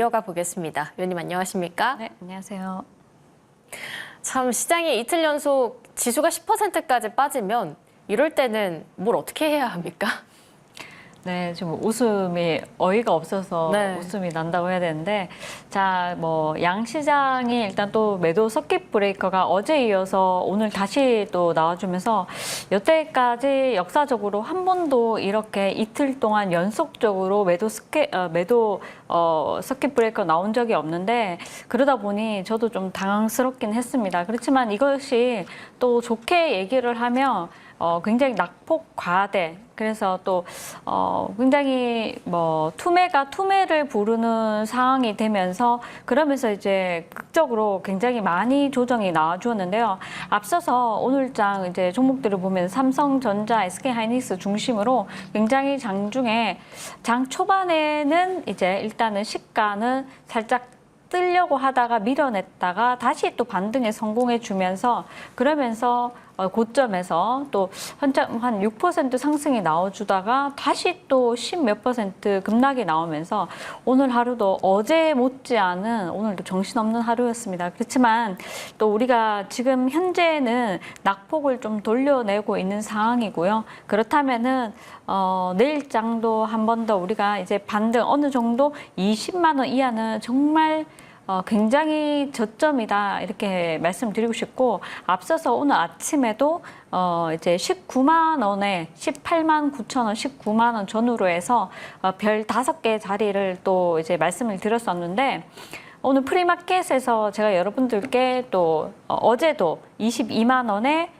이어가 보겠습니다. 위원님 안녕하십니까? 네, 안녕하세요. 참 시장이 이틀 연속 지수가 10%까지 빠지면 이럴 때는 뭘 어떻게 해야 합니까? 네, 지금 웃음이 어이가 없어서 네. 웃음이 난다고 해야 되는데, 자, 양시장이 일단 또 매도 서킷 브레이커가 어제 이어서 오늘 다시 또 나와주면서 여태까지 역사적으로 한 번도 이렇게 이틀 동안 연속적으로 매도 서킷 브레이커 나온 적이 없는데, 그러다 보니 저도 좀 당황스럽긴 했습니다. 그렇지만 이것이 또 좋게 얘기를 하면 굉장히 낙폭 과대, 그래서 또 굉장히 투매가 투매를 부르는 상황이 되면서, 그러면서 이제 극적으로 굉장히 많이 조정이 나와주었는데요. 앞서서 오늘장 이제 종목들을 보면 삼성전자, SK하이닉스 중심으로 굉장히 장중에 장 초반에는 이제 일단은 시가는 살짝 뜨려고 하다가 밀어냈다가 다시 또 반등에 성공해 주면서, 그러면서 고점에서 또 한 6% 상승이 나와주다가 다시 또 10 몇 % 급락이 나오면서 오늘 하루도 어제 못지않은 오늘도 정신없는 하루였습니다. 그렇지만 또 우리가 지금 현재는 낙폭을 좀 돌려내고 있는 상황이고요. 그렇다면은 내일장도 한 번 더 우리가 이제 반등 어느 정도 20만 원 이하는 정말 굉장히 저점이다 이렇게 말씀드리고 싶고, 앞서서 오늘 아침에도 이제 19만 원에 18만 9천 원, 19만 원 전후로 해서 별 5개 자리를 또 이제 말씀을 드렸었는데, 오늘 프리마켓에서 제가 여러분들께 또 어제도 22만 원에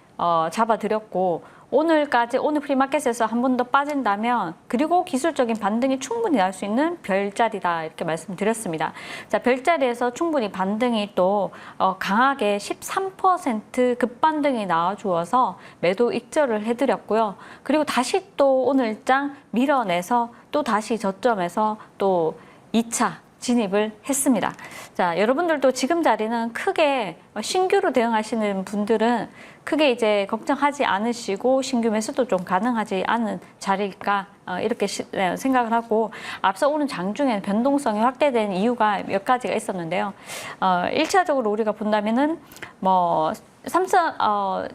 잡아드렸고, 오늘 프리마켓에서 한 번 더 빠진다면, 그리고 기술적인 반등이 충분히 날 수 있는 별자리다 이렇게 말씀드렸습니다. 자, 별자리에서 충분히 반등이 또 강하게 13% 급반등이 나와주어서 매도 익절을 해드렸고요. 그리고 다시 또 오늘장 밀어내서 또 다시 저점에서 또 2차 진입을 했습니다. 자, 여러분들도 지금 자리는 크게 신규로 대응하시는 분들은 크게 이제 걱정하지 않으시고 신규 매수도 좀 가능하지 않은 자리일까 이렇게 생각을 하고, 앞서 오는 장중에 변동성이 확대된 이유가 몇 가지가 있었는데요. 1차적으로 우리가 본다면은 삼성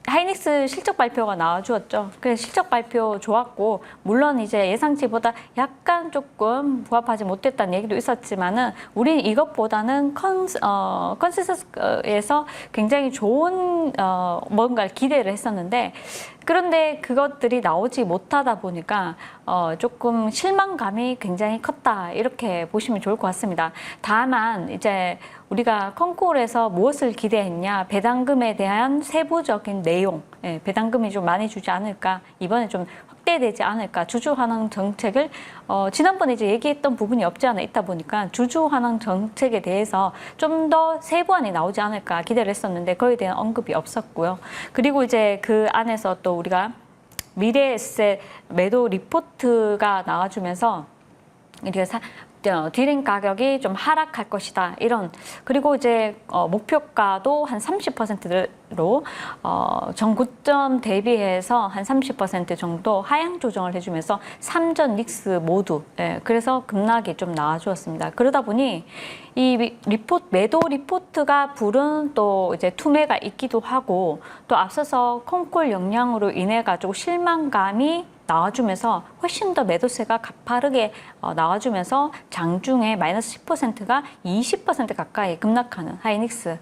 하이닉스 실적 발표가 나와주었죠. 그래서 실적 발표 좋았고, 물론 이제 예상치보다 약간 조금 부합하지 못했다는 얘기도 있었지만은, 우리는 이것보다는 컨센서스에서 굉장히 좋은 뭔가를 기대를 했었는데, 그런데 그것들이 나오지 못하다 보니까 조금 실망감이 굉장히 컸다 이렇게 보시면 좋을 것 같습니다. 다만 이제 우리가 컨콜에서 무엇을 기대했냐, 배당금에 대한 세부적인 내용, 배당금이 좀 많이 주지 않을까, 이번에 좀 확대되지 않을까, 주주환원 정책을 지난번에 이제 얘기했던 부분이 없지 않아 있다 보니까 주주환원 정책에 대해서 좀 더 세부안이 나오지 않을까 기대를 했었는데, 그거에 대한 언급이 없었고요. 그리고 이제 그 안에서 또 우리가 미래에셋 매도 리포트가 나와주면서 우리가 디램 가격이 좀 하락할 것이다 이런, 그리고 이제 목표가도 한 30%로 전고점 대비해서 한 30% 정도 하향 조정을 해주면서 삼전 닉스 모두, 그래서 급락이 좀 나와주었습니다. 그러다 보니 이 매도 리포트가 부른 또 이제 투매가 있기도 하고, 또 앞서서 컨콜 영향으로 인해 가지고 실망감이 나와주면서 훨씬 더 매도세가 가파르게 나와주면서 장중에 마이너스 10%가 20% 가까이 급락하는 하이닉스,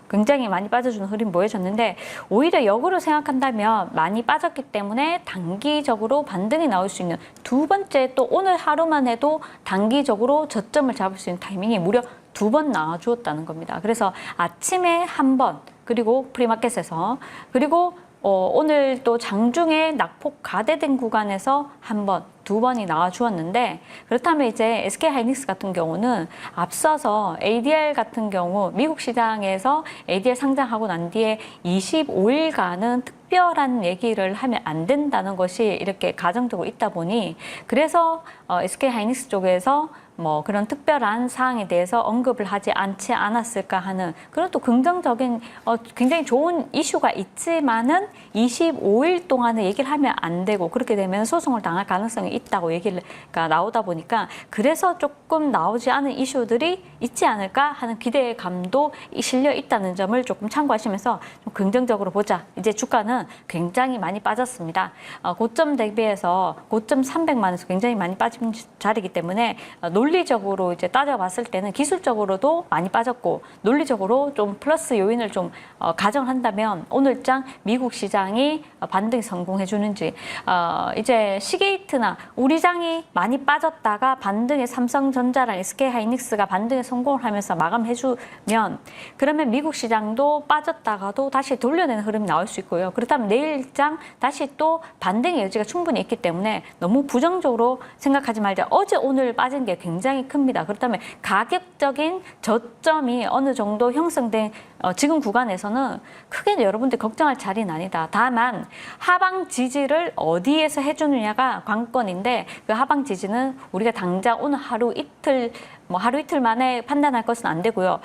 굉장히 많이 빠져주는 흐름 보여줬는데, 오히려 역으로 생각한다면 많이 빠졌기 때문에 단기적으로 반등이 나올 수 있는 두 번째, 또 오늘 하루만 해도 단기적으로 저점을 잡을 수 있는 타이밍이 무려 2번 나와주었다는 겁니다. 그래서 아침에 한 번, 그리고 프리마켓에서, 그리고 오늘 또 장중에 낙폭 가대된 구간에서 한 번, 2번이 나와주었는데, 그렇다면 이제 SK하이닉스 같은 경우는 앞서서 ADR 같은 경우 미국 시장에서 ADR 상장하고 난 뒤에 25일간은 특별한 얘기를 하면 안 된다는 것이 이렇게 가정되고 있다 보니, 그래서 SK하이닉스 쪽에서 뭐 그런 특별한 사항에 대해서 언급을 하지 않지 않았을까 하는 그런 또 긍정적인 굉장히 좋은 이슈가 있지만은 25일 동안에 얘기를 하면 안 되고 그렇게 되면 소송을 당할 가능성이 있다고 얘기가 나오다 보니까 그래서 조금 나오지 않은 이슈들이 있지 않을까 하는 기대감도 실려 있다는 점을 조금 참고하시면서 좀 긍정적으로 보자. 이제 주가는 굉장히 많이 빠졌습니다. 고점 대비해서 고점 300만 원에서 굉장히 많이 빠진 자리이기 때문에 논리적으로 이제 따져봤을 때는 기술적으로도 많이 빠졌고 논리적으로 좀 플러스 요인을 좀 가정을 한다면 오늘장 미국 시장이 반등이 성공해 주는지 이제 시게이트나 우리 장이 많이 빠졌다가 반등에 삼성전자랑 SK하이닉스가 반등에 성공을 하면서 마감해 주면 그러면 미국 시장도 빠졌다가도 다시 돌려내는 흐름이 나올 수 있고요. 그렇다면 내일장 다시 또 반등의 여지가 충분히 있기 때문에 너무 부정적으로 생각하지 말자. 어제 오늘 빠진 게 굉장히 큽니다. 그렇다면 가격적인 저점이 어느 정도 형성된 지금 구간에서는 크게 여러분들 걱정할 자리는 아니다. 다만 하방 지지를 어디에서 해주느냐가 관건인데 그 하방 지지는 우리가 당장 오늘 하루 이틀 하루 이틀 만에 판단할 것은 안 되고요.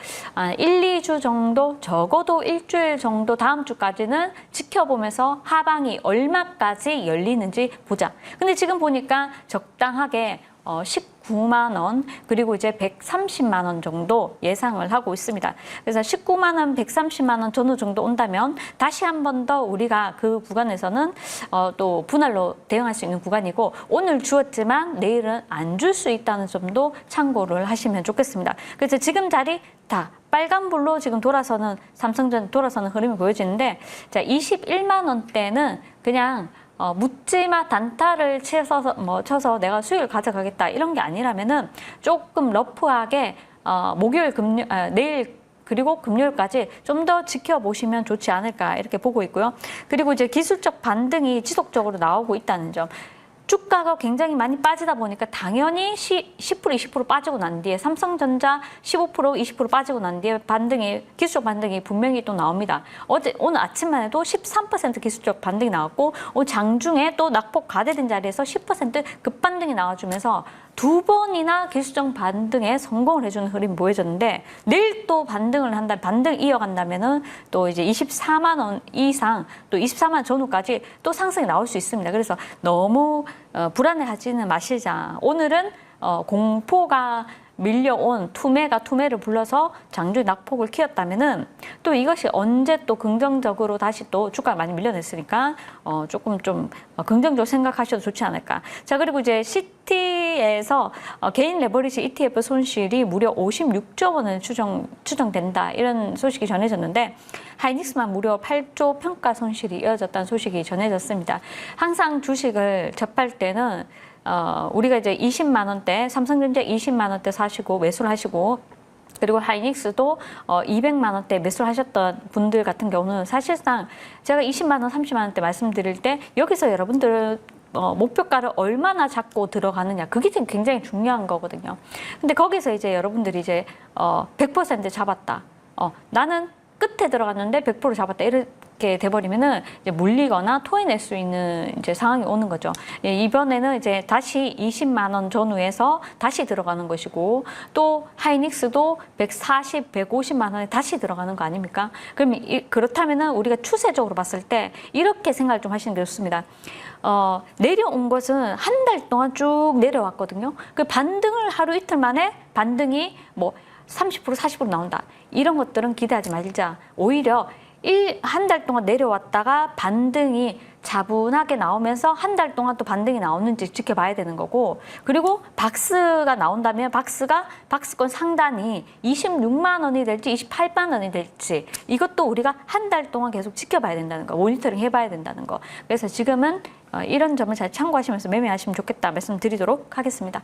1, 2주 정도 적어도 일주일 정도 다음 주까지는 지켜보면서 하방이 얼마까지 열리는지 보자. 근데 지금 보니까 적당하게 19만 원 그리고 이제 130만 원 정도 예상을 하고 있습니다. 그래서 19만 원, 130만 원 전후 정도 온다면 다시 한 번 더 우리가 그 구간에서는 또 분할로 대응할 수 있는 구간이고 오늘 주었지만 내일은 안 줄 수 있다는 점도 참고를 하시면 좋겠습니다. 그래서 지금 자리 다 빨간불로 지금 돌아서는 삼성전 돌아서는 흐름이 보여지는데 자 21만 원대는 그냥 묻지마 단타를 쳐서 내가 수익을 가져가겠다 이런 게 아니라면은 조금 러프하게 목요일 내일 그리고 금요일까지 좀 더 지켜보시면 좋지 않을까 이렇게 보고 있고요. 그리고 이제 기술적 반등이 지속적으로 나오고 있다는 점. 주가가 굉장히 많이 빠지다 보니까 당연히 10%, 20% 빠지고 난 뒤에 삼성전자 15%, 20% 빠지고 난 뒤에 기술적 반등이 분명히 또 나옵니다. 오늘 아침만 해도 13% 기술적 반등이 나왔고 오늘 장중에 또 낙폭 가대된 자리에서 10% 급반등이 나와주면서 두 번이나 기술적 반등에 성공을 해주는 흐름이 보여졌는데 내일 또 반등 이어간다면은 또 이제 24만 원 이상 또 24만 원 전후까지 또 상승이 나올 수 있습니다. 그래서 너무 불안해하지는 마시자. 오늘은 공포가 밀려온 투매를 불러서 장중에 낙폭을 키웠다면은 또 이것이 언제 또 긍정적으로 다시 또 주가가 많이 밀려냈으니까 조금 좀 긍정적으로 생각하셔도 좋지 않을까. 자 그리고 이제 시티에서 개인 레버리지 ETF 손실이 무려 56조 원을 추정된다 이런 소식이 전해졌는데 하이닉스만 무려 8조 평가 손실이 이어졌다는 소식이 전해졌습니다. 항상 주식을 접할 때는 우리가 이제 20만 원대, 삼성전자 20만 원대 사시고 매수를 하시고 그리고 하이닉스도 200만 원대 매수를 하셨던 분들 같은 경우는 사실상 제가 20만 원, 30만 원대 말씀드릴 때 여기서 여러분들 목표가를 얼마나 잡고 들어가느냐 그게 지금 굉장히 중요한 거거든요. 근데 거기서 이제 여러분들이 이제 100% 잡았다. 나는 끝에 들어갔는데 100% 잡았다. 이렇게 돼버리면은 이제 물리거나 토해낼 수 있는 이제 상황이 오는 거죠. 이번에는 이제 다시 20만 원 전후에서 다시 들어가는 것이고 또 하이닉스도 140, 150만 원에 다시 들어가는 거 아닙니까? 그럼 그렇다면은 우리가 추세적으로 봤을 때 이렇게 생각을 좀 하시는 게 좋습니다. 내려온 것은 한 달 동안 쭉 내려왔거든요. 그 반등을 하루 이틀 만에 반등이 뭐 30%, 40% 나온다. 이런 것들은 기대하지 말자. 오히려 한 달 동안 내려왔다가 반등이 차분하게 나오면서 한 달 동안 또 반등이 나오는지 지켜봐야 되는 거고 그리고 박스가 나온다면 박스권 상단이 26만 원이 될지 28만 원이 될지 이것도 우리가 한 달 동안 계속 지켜봐야 된다는 거 모니터링 해봐야 된다는 거 그래서 지금은 이런 점을 잘 참고하시면서 매매하시면 좋겠다 말씀드리도록 하겠습니다.